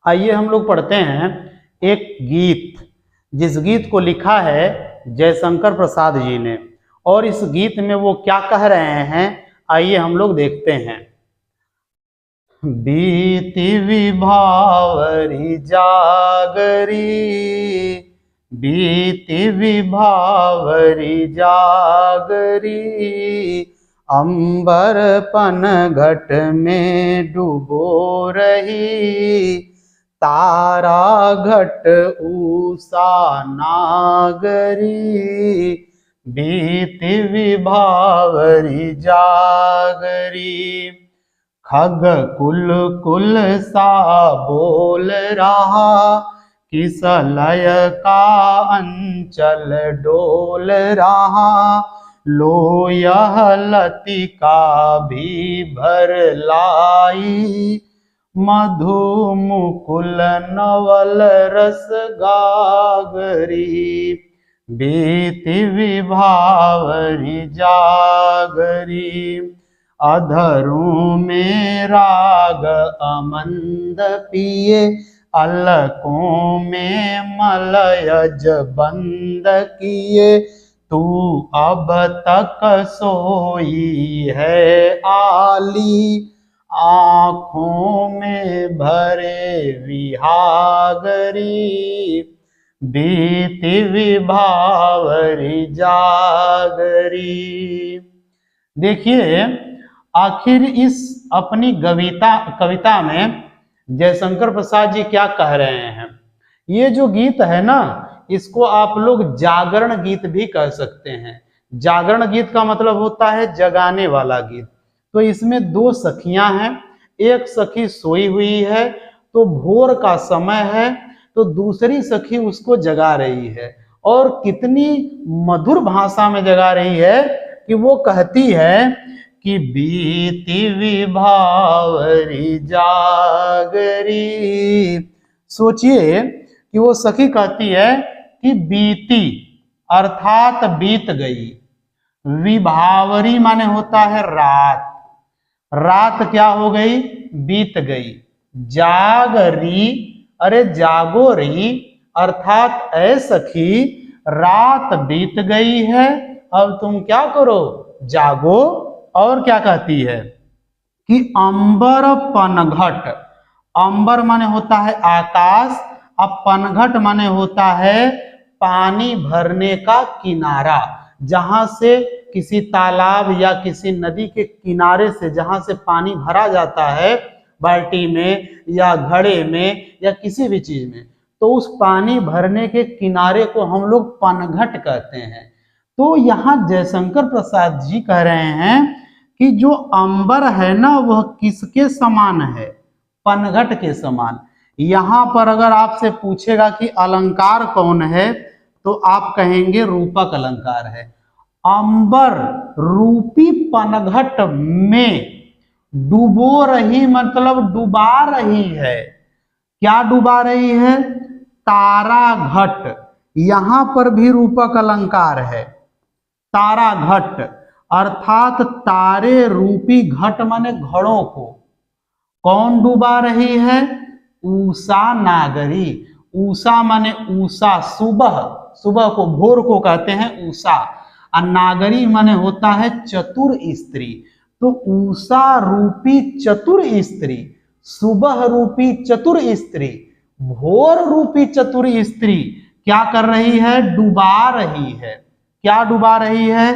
आइए हम लोग पढ़ते हैं एक गीत, जिस गीत को लिखा है जयशंकर प्रसाद जी ने, और इस गीत में वो क्या कह रहे हैं आइए हम लोग देखते हैं। बीती विभावरी जागरी, बीती विभावरी जागरी, अंबर पनघट में डूबो रही, तारा घट उषा नागरी, बीती विभावरी जागरी। खग कुल कुल सा बोल रहा, किस लय का अंचल डोल रहा, लो यह लतिका भी भर लाई, मधु मुकुल नवल रस गागरी, बीती विभावरी जागरी। अधरों में राग अमंद पिए, अलकों में मलयज बंद किए, तू अब तक सोई है आली, आँखों में भरे विहागरी, बीती विभावरी जागरी। देखिए आखिर इस अपनी कविता में जयशंकर प्रसाद जी क्या कह रहे हैं। ये जो गीत है ना, इसको आप लोग जागरण गीत भी कह सकते हैं। जागरण गीत का मतलब होता है जगाने वाला गीत। तो इसमें दो सखियां हैं, एक सखी सोई हुई है तो भोर का समय है, तो दूसरी सखी उसको जगा रही है, और कितनी मधुर भाषा में जगा रही है कि वो कहती है कि बीती विभावरी जागरी। सोचिए कि वो सखी कहती है कि बीती अर्थात बीत गई, विभावरी माने होता है रात, रात क्या हो गई, बीत गई। जागरी अरे जागो री अर्थात ऐ सखी रात बीत गई है, अब तुम क्या करो, जागो। और क्या कहती है कि अंबर पनघट, अंबर माने होता है आकाश, अब पनघट माने होता है पानी भरने का किनारा, जहां से किसी तालाब या किसी नदी के किनारे से जहां से पानी भरा जाता है बाल्टी में या घड़े में या किसी भी चीज में, तो उस पानी भरने के किनारे को हम लोग पनघट कहते हैं। तो यहाँ जयशंकर प्रसाद जी कह रहे हैं कि जो अंबर है ना वह किसके समान है, पनघट के समान। यहां पर अगर आपसे पूछेगा कि अलंकार कौन है तो आप कहेंगे रूपक अलंकार है। अंबर रूपी पनघट में डूबो रही मतलब डुबा रही है, क्या डुबा रही है, तारा घट। यहां पर भी रूपक अलंकार है, तारा घट अर्थात तारे रूपी घट माने घड़ों को कौन डुबा रही है, उषा नागरी। उषा माने उषा, सुबह, सुबह को भोर को कहते हैं उषा, और नागरी माने होता है चतुर स्त्री। तो उषा रूपी चतुर स्त्री, सुबह रूपी चतुर स्त्री, भोर रूपी चतुर स्त्री क्या कर रही है, डुबा रही है। क्या डुबा रही है,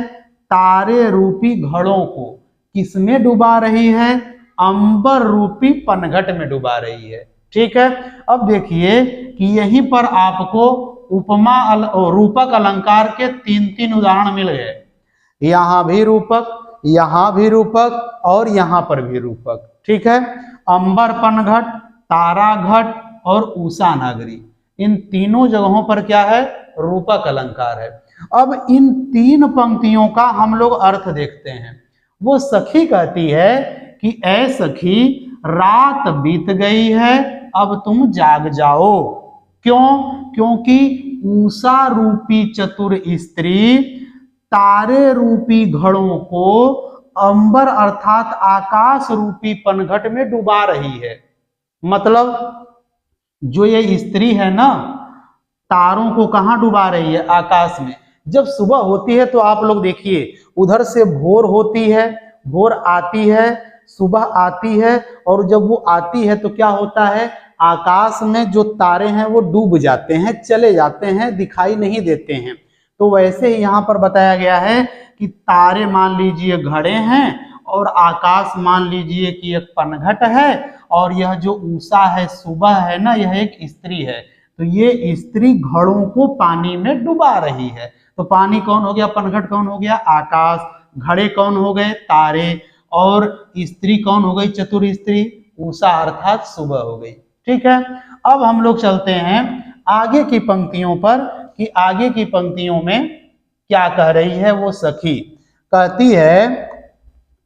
तारे रूपी घड़ों को। किसमें डुबा रही है, अंबर रूपी पनघट में डुबा रही है। ठीक है, अब देखिए कि यहीं पर आपको उपमा रूपक अलंकार के तीन तीन उदाहरण मिल गए। यहां भी रूपक, यहां भी रूपक और यहां पर भी रूपक। ठीक है, अंबर पनघट, तारा घट और उषा नागरी, इन तीनों जगहों पर क्या है, रूपक अलंकार है। अब इन तीन पंक्तियों का हम लोग अर्थ देखते हैं। वो सखी कहती है कि ऐ सखी रात बीत गई है, अब तुम जाग जाओ। क्यों, क्योंकि उषा रूपी चतुर स्त्री तारे रूपी घड़ों को अंबर अर्थात आकाश रूपी पनघट में डुबा रही है। मतलब जो ये स्त्री है ना, तारों को कहाँ डुबा रही है? आकाश में। जब सुबह होती है तो आप लोग देखिए, उधर से भोर होती है, भोर आती है, सुबह आती है, और जब वो आती है तो क्या होता है? आकाश में जो तारे हैं वो डूब जाते हैं, चले जाते हैं, दिखाई नहीं देते हैं। तो वैसे ही यहाँ पर बताया गया है कि तारे मान लीजिए घड़े हैं, और आकाश मान लीजिए कि एक पनघट है, और यह जो उषा है, सुबह है ना, यह एक स्त्री है। तो ये स्त्री घड़ों को पानी में डुबा रही है। तो पानी कौन हो गया? पनघट कौन हो गया? आकाश। घड़े कौन हो गए? तारे। और स्त्री कौन हो गई? चतुर स्त्री, उषा अर्थात सुबह हो गई। ठीक है, अब हम लोग चलते हैं आगे की पंक्तियों पर कि आगे की पंक्तियों में क्या कह रही है वो सखी। कहती है,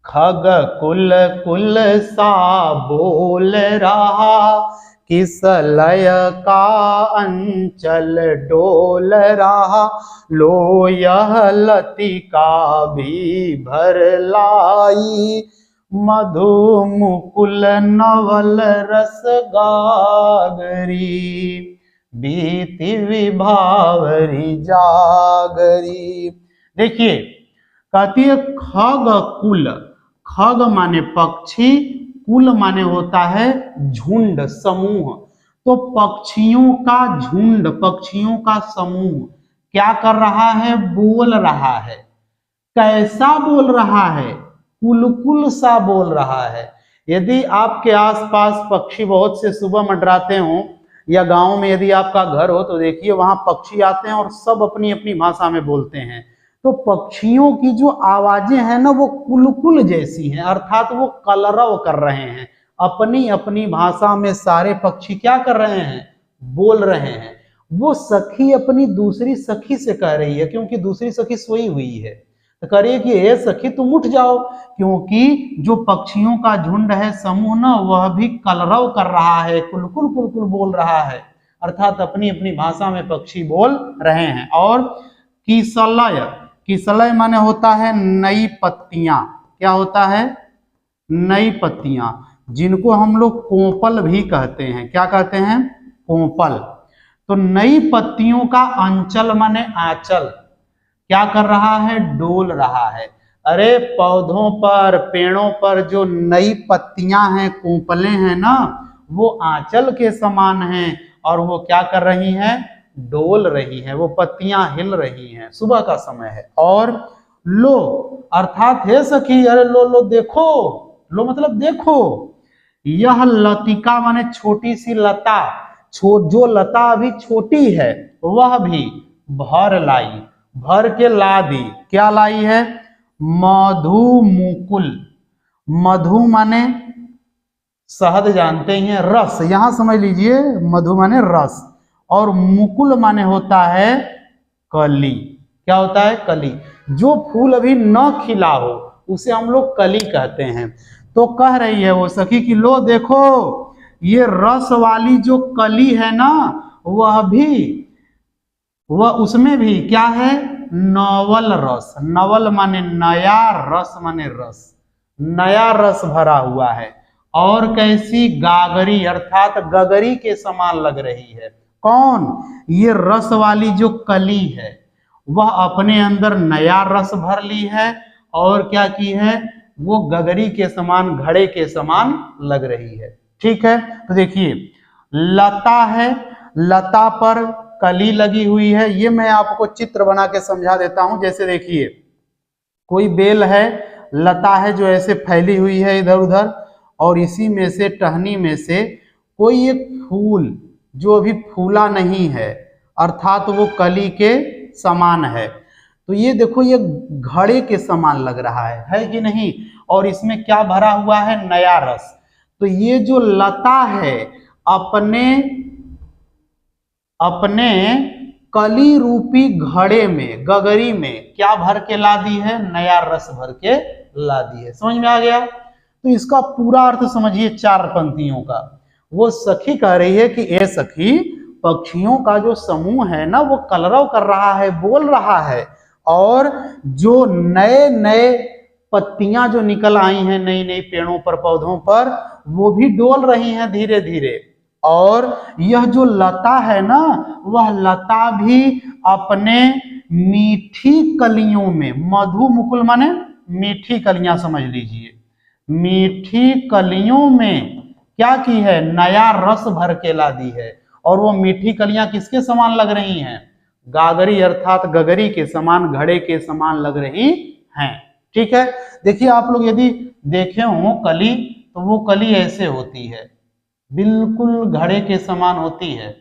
खग कुल कुल सा बोल रहा, किस लय का अंचल डोल रहा, लो यह लतिका भी भर लाई, मधु मुकुल नवल रस गागरी, बीति विभावरी जागरी। देखिए, कहती है खग कुल। खग माने पक्षी, कुल माने होता है झुंड, समूह। तो पक्षियों का झुंड, पक्षियों का समूह क्या कर रहा है? बोल रहा है। कैसा बोल रहा है? कुलकुल सा बोल रहा है। यदि आपके आसपास पक्षी बहुत से सुबह मंडराते हों, या गांव में यदि आपका घर हो तो देखिए वहां पक्षी आते हैं और सब अपनी अपनी भाषा में बोलते हैं। तो पक्षियों की जो आवाजें हैं ना, वो कुलकुल जैसी हैं, अर्थात वो कलरव कर रहे हैं। अपनी अपनी भाषा में सारे पक्षी क्या कर रहे हैं? बोल रहे हैं। वो सखी अपनी दूसरी सखी से कह रही है, क्योंकि दूसरी सखी सोई हुई है। तो कह रही है कि हे सखी तुम उठ जाओ, क्योंकि जो पक्षियों का झुंड है, समूह ना, वह भी कलरव कर रहा है, कुलकुल कुलकुल बोल रहा है। अर्थात अपनी अपनी भाषा में पक्षी बोल रहे हैं। और किसलय, किसलय माने होता है नई पत्तियां। क्या होता है? नई पत्तियां, जिनको हम लोग कोपल भी कहते हैं। क्या कहते हैं? कोपल। तो नई पत्तियों का अंचल माने आंचल क्या कर रहा है? डोल रहा है। अरे पौधों पर, पेड़ों पर जो नई पत्तियां हैं, कोपलें हैं ना, वो आंचल के समान हैं, और वो क्या कर रही हैं? डोल रही है, वो पत्तियां हिल रही हैं। सुबह का समय है। और लो अर्थात हे सखी, अरे लो लो देखो, लो मतलब देखो, यह लतिका माने छोटी सी लता, जो लता अभी छोटी है वह भी भर लाई, भर के ला दी। क्या लाई है? मधु मुकुल। मधु माने शहद जानते ही हैं, रस, यहां समझ लीजिए मधु माने रस, और मुकुल माने होता है कली। क्या होता है? कली। जो फूल अभी न खिला हो उसे हम लोग कली कहते हैं। तो कह रही है वो सखी कि लो देखो, ये रस वाली जो कली है ना, वह उसमें भी क्या है? नवल रस। नवल माने नया, रस माने रस, नया रस भरा हुआ है। और कैसी? गागरी, अर्थात गगरी के समान लग रही है। कौन? ये रस वाली जो कली है, वह अपने अंदर नया रस भर ली है, और क्या की है? वो गगरी के समान, घड़े के समान लग रही है। ठीक है, तो देखिए लता है, लता पर कली लगी हुई है। ये मैं आपको चित्र बना के समझा देता हूं। जैसे देखिए, कोई बेल है, लता है जो ऐसे फैली हुई है इधर उधर, और इसी में से, टहनी में से कोई एक फूल जो अभी फूला नहीं है, अर्थात वो कली के समान है। तो ये देखो, ये घड़े के समान लग रहा है कि नहीं? और इसमें क्या भरा हुआ है? नया रस। तो ये जो लता है, अपने अपने कली रूपी घड़े में, गगरी में क्या भर के ला दी है? नया रस भर के ला दी है। समझ में आ गया? तो इसका पूरा अर्थ समझिए 4 पंक्तियों का। वो सखी कह रही है कि ए सखी, पक्षियों का जो समूह है ना, वो कलरव कर रहा है, बोल रहा है, और जो नए नए पत्तियां जो निकल आई हैं नई नई पेड़ों पर, पौधों पर, वो भी डोल रही हैं धीरे धीरे। और यह जो लता है ना, वह लता भी अपने मीठी कलियों में, मधु मुकुल माने मीठी कलियां समझ लीजिए, मीठी कलियों में क्या की है, नया रस भर के ला दी है। और वो मीठी कलियां किसके समान लग रही हैं, गागरी अर्थात गगरी के समान, घड़े के समान लग रही हैं। ठीक है, देखिए आप लोग यदि देखे हो कली, तो वो कली ऐसे होती है, बिल्कुल घड़े के समान होती है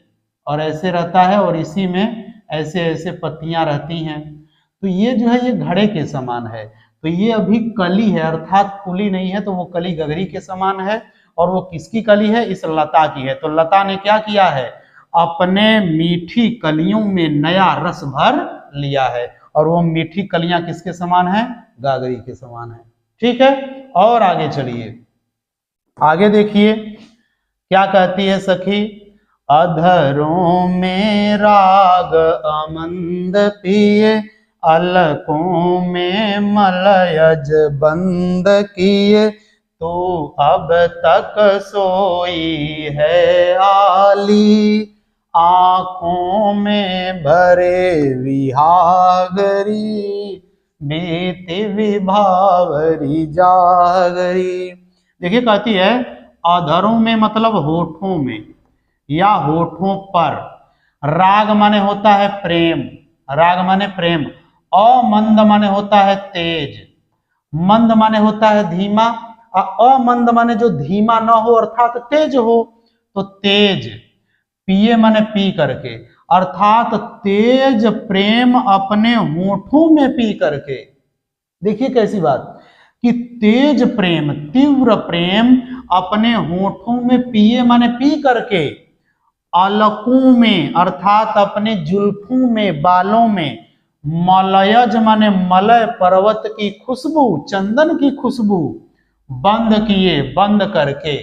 और ऐसे रहता है, और इसी में ऐसे ऐसे पत्तियां रहती हैं। तो ये जो है ये घड़े के समान है, तो ये अभी कली है अर्थात फूली नहीं है, तो वो कली गगरी के समान है। और वो किसकी कली है, इस लता की है। तो लता ने क्या किया है, अपने मीठी कलियों में नया रस भर लिया है, और वो मीठी कलियां किसके समान है, गागरी के समान है। ठीक है, और आगे चलिए, आगे देखिए क्या कहती है सखी, अधरों में राग अमंद पिए, अलकों में मलयज बंद किए, तो अब तक सोई है आली, आंखों में भरे विहागरी, बीती विभावरी जागरी। देखिए कहती है अधरों में मतलब होठों में या होठों पर, राग माने होता है प्रेम, राग माने प्रेम, अमंद माने होता है तेज, मंद माने होता है धीमा, अमंद माने जो धीमा न हो अर्थात तेज हो, तो तेज, पिए माने पी करके, अर्थात तेज प्रेम अपने होठों में पी करके। देखिए कैसी बात कि तेज प्रेम, तीव्र प्रेम अपने होठों में पिए माने पी करके, अलकों में अर्थात अपने जुल्फों में, बालों में, मलयज माने मलय पर्वत की खुशबू, चंदन की खुशबू, बंद किए, बंद करके।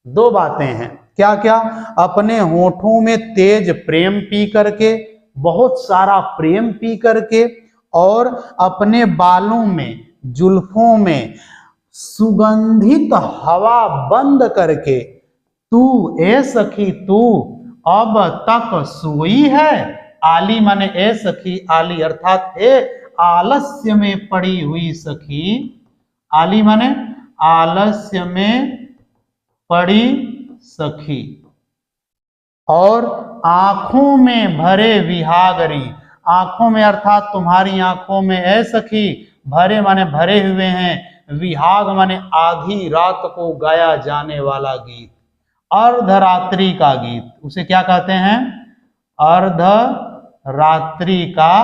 दो बातें हैं, क्या क्या, अपने होठों में तेज प्रेम पी करके, बहुत सारा प्रेम पी करके, और अपने बालों में, जुल्फों में सुगंधित हवा बंद करके, तू ए सखी तू अब तक सोई है, आली माने ए सखी, आली अर्थात ए आलस्य में पड़ी हुई सखी, आली माने आलस्य में पड़ी सखी, और आंखों में भरे विहागरी, आंखों में अर्थात तुम्हारी आंखों में ए सखी, भरे माने भरे हुए हैं, विहाग माने आधी रात को गाया जाने वाला गीत, अर्धरात्रि का गीत, उसे क्या कहते हैं, अर्धरात्रि का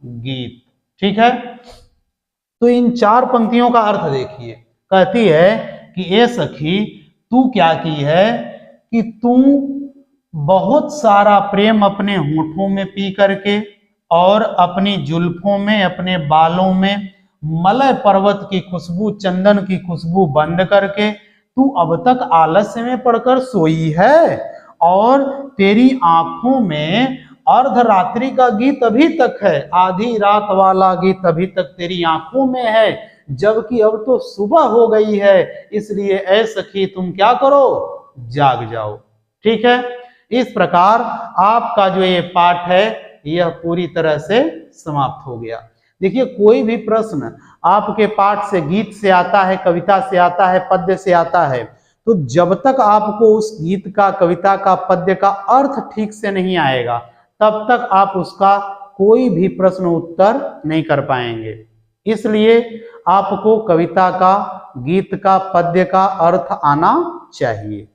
गीत। ठीक है, तो इन चार पंक्तियों का अर्थ देखिए, कहती है कि ए सखी तू क्या की है कि तू बहुत सारा प्रेम अपने होठों में पी करके, और अपनी जुल्फों में, अपने बालों में मलय पर्वत की खुशबू, चंदन की खुशबू बंद करके, तू अब तक आलस्य में पड़कर सोई है, और तेरी आंखों में अर्धरात्रि का गीत अभी तक है, आधी रात वाला गीत अभी तक तेरी आंखों में है, जबकि अब तो सुबह हो गई है, इसलिए ऐ सखी तुम क्या करो, जाग जाओ। ठीक है, इस प्रकार आपका जो ये पाठ है यह पूरी तरह से समाप्त हो गया। देखिए कोई भी प्रश्न आपके पाठ से, गीत से आता है, कविता से आता है, पद्य से आता है, तो जब तक आपको उस गीत का, कविता का, पद्य का अर्थ ठीक से नहीं आएगा, तब तक आप उसका कोई भी प्रश्न उत्तर नहीं कर पाएंगे। इसलिए आपको कविता का, गीत का, पद्य का अर्थ आना चाहिए।